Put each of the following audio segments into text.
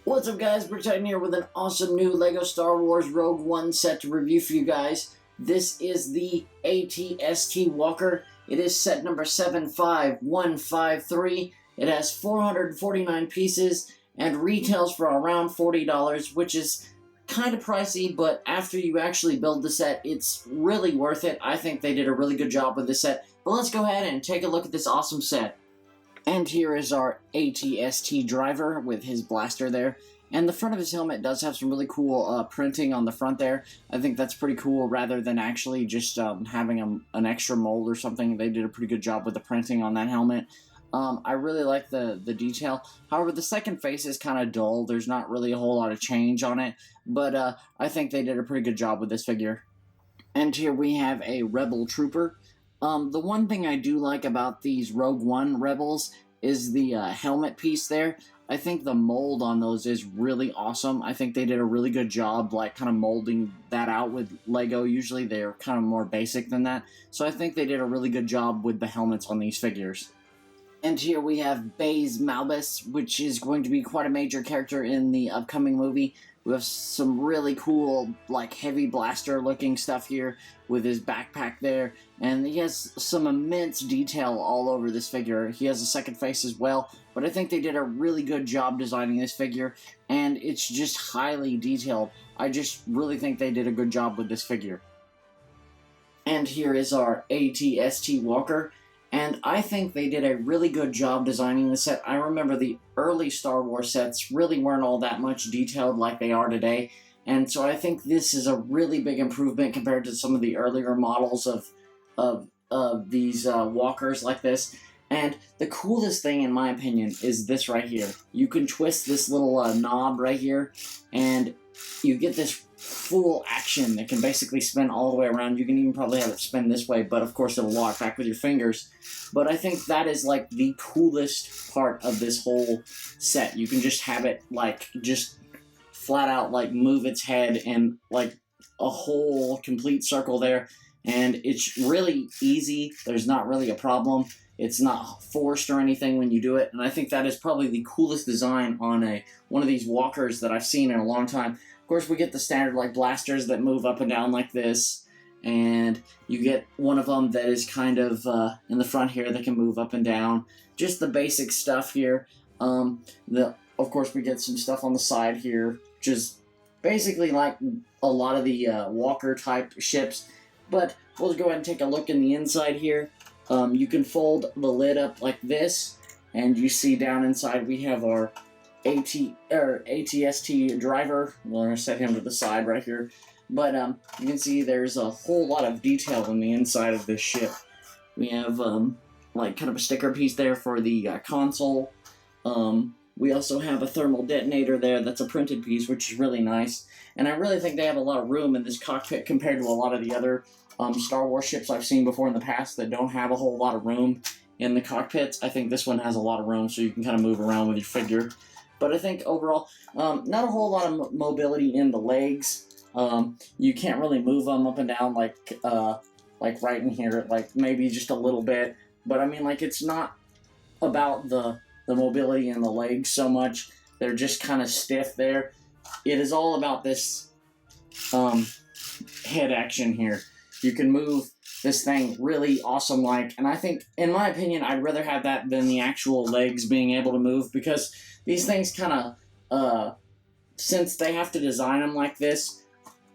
What's up guys, Britain here with an awesome new LEGO Star Wars Rogue One set to review for you guys. This is the AT-ST Walker. It is set number 75153. It has 449 pieces and retails for around $40, which is kind of pricey, but after you actually build the set, it's really worth it. I think they did a really good job with this set. But let's go ahead and take a look at this awesome set. And here is our AT-ST driver with his blaster there. And the front of his helmet does have some really cool printing on the front there. I think that's pretty cool rather than actually just having an extra mold or something. They did a pretty good job with the printing on that helmet. I really like the detail. However, the second face is kind of dull. There's not really a whole lot of change on it. But I think they did a pretty good job with this figure. And here we have a Rebel Trooper. The one thing I do like about these Rogue One Rebels is the helmet piece there. I think the mold on those is really awesome. I think they did a really good job, like, kind of molding that out with LEGO. Usually they're kind of more basic than that. So I think they did a really good job with the helmets on these figures. And here we have Baze Malbus, which is going to be quite a major character in the upcoming movie. We have some really cool, like, heavy blaster looking stuff here with his backpack there. And he has some immense detail all over this figure. He has a second face as well. But I think they did a really good job designing this figure. And it's just highly detailed. I just really think they did a good job with this figure. And here is our AT-ST Walker. And I think they did a really good job designing the set. I remember the early Star Wars sets really weren't all that much detailed like they are today. And so I think this is a really big improvement compared to some of the earlier models of these walkers like this. And the coolest thing, in my opinion, is this right here. You can twist this little knob right here, and you get this full action that can basically spin all the way around. You can even probably have it spin this way, but of course it'll lock back with your fingers. But I think that is like the coolest part of this whole set. You can just have it like just flat out like move its head in like a whole complete circle there, and it's really easy. There's not really a problem. It's not forced or anything when you do it, and I think that is probably the coolest design on one of these walkers that I've seen in a long time. Of course, we get the standard like blasters that move up and down like this, and you get one of them that is kind of in the front here that can move up and down. Just the basic stuff here. Of course, we get some stuff on the side here, just basically like a lot of the walker type ships. But we'll go ahead and take a look in the inside here. You can fold the lid up like this, and you see down inside we have our AT-ST driver. We're going to set him to the side right here. But you can see there's a whole lot of detail on the inside of this ship. We have like kind of a sticker piece there for the console. We also have a thermal detonator there that's a printed piece, which is really nice. And I really think they have a lot of room in this cockpit compared to a lot of the other Star Wars ships I've seen before in the past that don't have a whole lot of room in the cockpits. I think this one has a lot of room, so you can kind of move around with your figure. But I think overall, not a whole lot of mobility in the legs. You can't really move them up and down like right in here, like maybe just a little bit. But I mean, like, it's not about the mobility in the legs so much. They're just kind of stiff there. It is all about this head action here. You can move this thing really awesome-like, and I think, in my opinion, I'd rather have that than the actual legs being able to move, because these things kind of, since they have to design them like this,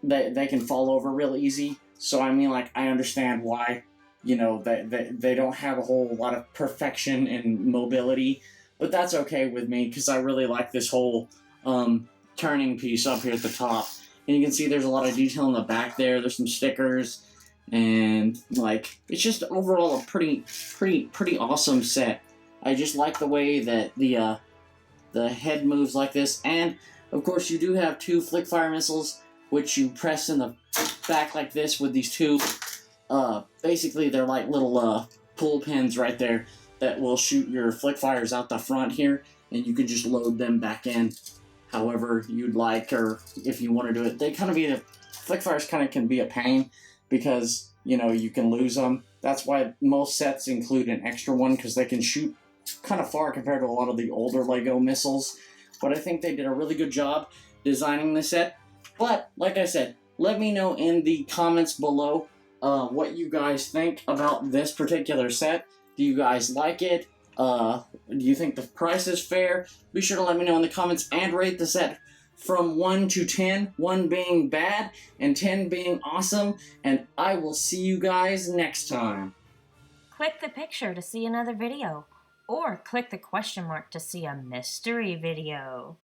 they can fall over real easy. So, I mean, like, I understand why, you know, they don't have a whole lot of perfection and mobility, but that's okay with me, because I really like this whole turning piece up here at the top. And you can see there's a lot of detail in the back there. There's some stickers, and, like, it's just overall a pretty awesome set. I just like the way that the head moves like this. And, of course, you do have two flick fire missiles, which you press in the back like this with these two. Basically, they're like little pull pins right there that will shoot your flick fires out the front here, and you can just load them back in however you'd like, or if you want to do it. They kind of flick fires kind of can be a pain, because, you know, you can lose them. That's why most sets include an extra one, because they can shoot kind of far compared to a lot of the older LEGO missiles. but I think they did a really good job designing the set. But, like I said, let me know in the comments below what you guys think about this particular set. Do you guys like it? Do you think the price is fair? Be sure to let me know in the comments and rate the set from 1 to 10, 1 being bad and 10 being awesome, and I will see you guys next time. Click the picture to see another video, or click the question mark to see a mystery video.